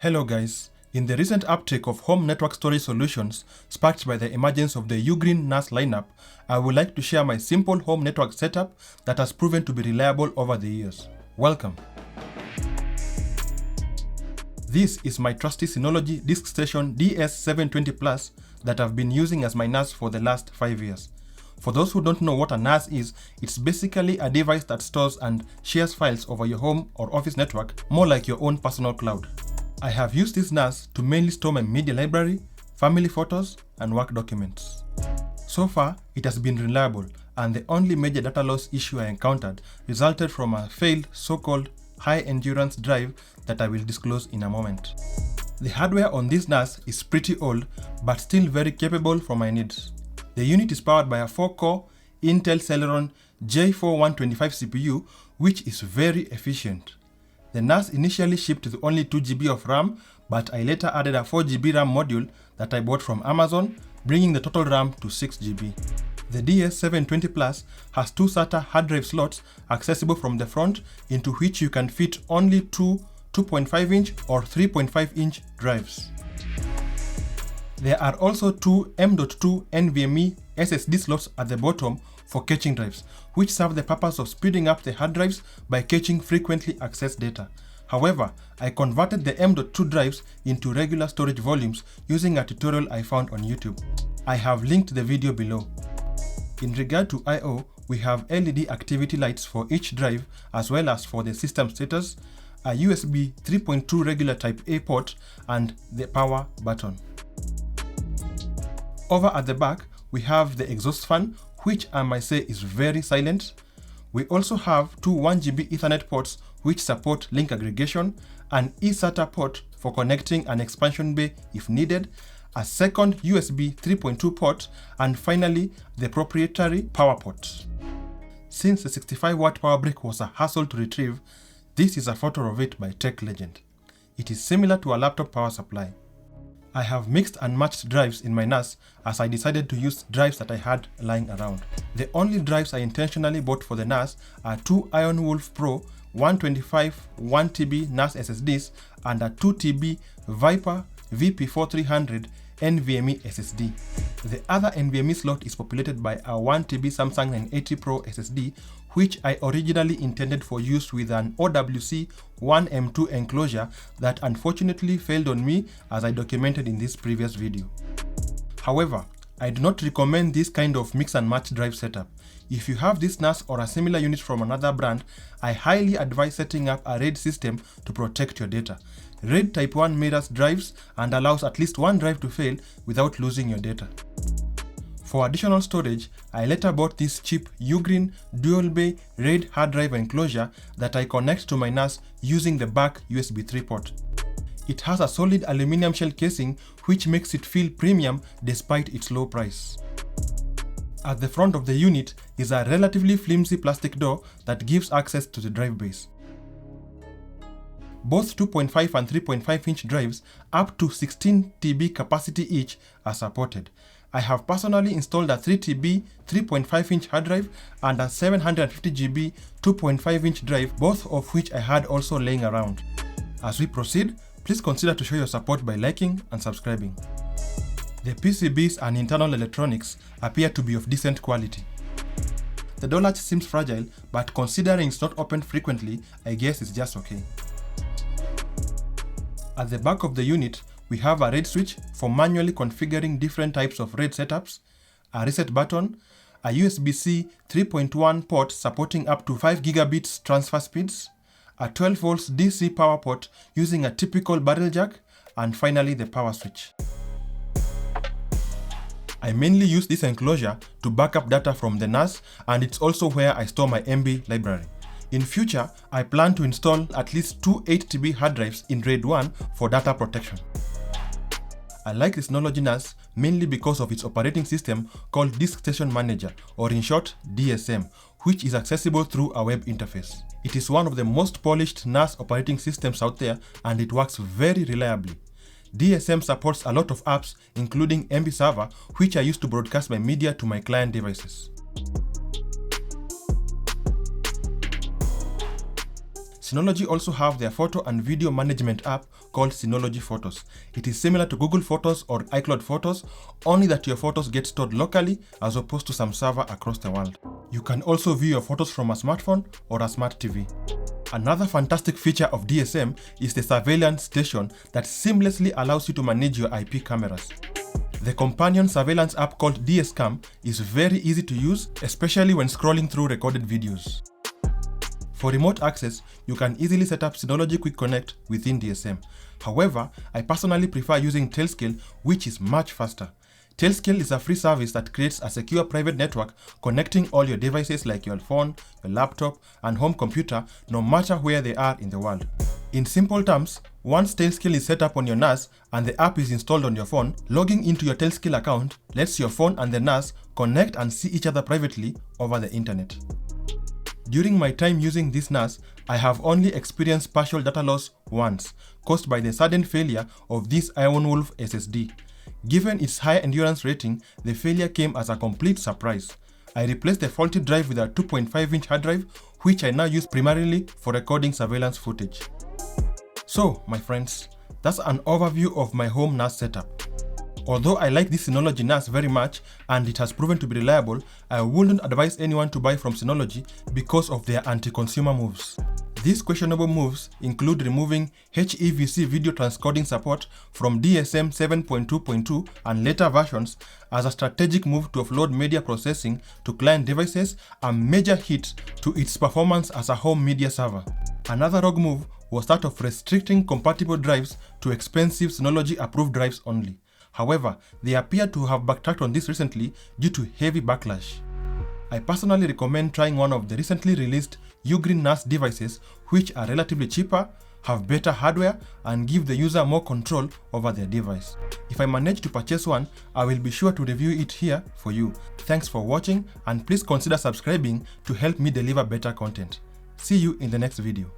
Hello guys, in the recent uptake of home network storage solutions sparked by the emergence of the Ugreen NAS lineup, I would like to share my simple home network setup that has proven to be reliable over the years. Welcome! This is my trusty Synology DiskStation DS720 Plus that I've been using as my NAS for the last 5 years. For those who don't know what a NAS is, it's basically a device that stores and shares files over your home or office network, more like your own personal cloud. I have used this NAS to mainly store my media library, family photos, and work documents. So far, it has been reliable, and the only major data loss issue I encountered resulted from a failed so-called high-endurance drive that I will disclose in a moment. The hardware on this NAS is pretty old, but still very capable for my needs. The unit is powered by a 4-core Intel Celeron J4125 CPU, which is very efficient. The NAS initially shipped with only 2GB of RAM, but I later added a 4GB RAM module that I bought from Amazon, bringing the total RAM to 6GB. The DS720 Plus has two SATA hard drive slots accessible from the front, into which you can fit only two 2.5-inch or 3.5-inch drives. There are also two M.2 NVMe SSD slots at the bottom for caching drives, which serve the purpose of speeding up the hard drives by caching frequently accessed data. However, I converted the M.2 drives into regular storage volumes using a tutorial I found on YouTube. I have linked the video below. In regard to I/O, we have LED activity lights for each drive as well as for the system status, a USB 3.2 regular Type A port, and the power button. Over at the back, we have the exhaust fan, which I might say is very silent. We also have two 1GB Ethernet ports which support link aggregation, an eSATA port for connecting an expansion bay if needed, a second USB 3.2 port, and finally the proprietary power port. Since the 65-watt power brick was a hassle to retrieve, this is a photo of it by Tech Legend. It is similar to a laptop power supply. I have mixed and matched drives in my NAS as I decided to use drives that I had lying around. The only drives I intentionally bought for the NAS are two IronWolf Pro 125 1TB NAS SSDs and a 2TB Viper VP4300 NVMe SSD. The other NVMe slot is populated by a 1TB Samsung 980 Pro SSD, which I originally intended for use with an OWC 1M2 enclosure that unfortunately failed on me, as I documented in this previous video. However, I do not recommend this kind of mix and match drive setup. If you have this NAS or a similar unit from another brand, I highly advise setting up a RAID system to protect your data. RAID Type 1 mirrors drives and allows at least one drive to fail without losing your data. For additional storage, I later bought this cheap Ugreen dual bay RAID hard drive enclosure that I connect to my NAS using the back USB 3 port. It has a solid aluminum shell casing which makes it feel premium despite its low price. At the front of the unit is a relatively flimsy plastic door that gives access to the drive base. Both 2.5 and 3.5-inch drives up to 16 TB capacity each are supported. I have personally installed a 3TB 3.5-inch hard drive and a 750GB 2.5-inch drive, both of which I had also laying around. As we proceed, please consider to show your support by liking and subscribing. The PCBs and internal electronics appear to be of decent quality. The door latch seems fragile, but considering it's not opened frequently, I guess it's just okay. At the back of the unit, we have a RAID switch for manually configuring different types of RAID setups, a reset button, a USB-C 3.1 port supporting up to 5 gigabits transfer speeds, a 12 volts DC power port using a typical barrel jack, and finally the power switch. I mainly use this enclosure to back up data from the NAS, and it's also where I store my MB library. In future, I plan to install at least two 8TB hard drives in RAID 1 for data protection. I like this Synology NAS mainly because of its operating system called DiskStation Manager, or in short DSM, which is accessible through a web interface. It is one of the most polished NAS operating systems out there, and it works very reliably. DSM supports a lot of apps including MB Server, which I use to broadcast my media to my client devices. Synology also have their photo and video management app called Synology Photos. It is similar to Google Photos or iCloud Photos, only that your photos get stored locally as opposed to some server across the world. You can also view your photos from a smartphone or a smart TV. Another fantastic feature of DSM is the surveillance station that seamlessly allows you to manage your IP cameras. The companion surveillance app called DS Cam is very easy to use, especially when scrolling through recorded videos. For remote access, you can easily set up Synology Quick Connect within DSM. However, I personally prefer using Tailscale, which is much faster. Tailscale is a free service that creates a secure private network connecting all your devices like your phone, your laptop, and home computer, no matter where they are in the world. In simple terms, once Tailscale is set up on your NAS and the app is installed on your phone, logging into your Tailscale account lets your phone and the NAS connect and see each other privately over the internet. During my time using this NAS, I have only experienced partial data loss once, caused by the sudden failure of this IronWolf SSD. Given its high endurance rating, the failure came as a complete surprise. I replaced the faulty drive with a 2.5-inch hard drive, which I now use primarily for recording surveillance footage. So, my friends, that's an overview of my home NAS setup. Although I like this Synology NAS very much and it has proven to be reliable, I wouldn't advise anyone to buy from Synology because of their anti-consumer moves. These questionable moves include removing HEVC video transcoding support from DSM 7.2.2 and later versions as a strategic move to offload media processing to client devices, a major hit to its performance as a home media server. Another rogue move was that of restricting compatible drives to expensive Synology approved drives only. However, they appear to have backtracked on this recently due to heavy backlash. I personally recommend trying one of the recently released Ugreen NAS devices, which are relatively cheaper, have better hardware, and give the user more control over their device. If I manage to purchase one, I will be sure to review it here for you. Thanks for watching, and please consider subscribing to help me deliver better content. See you in the next video.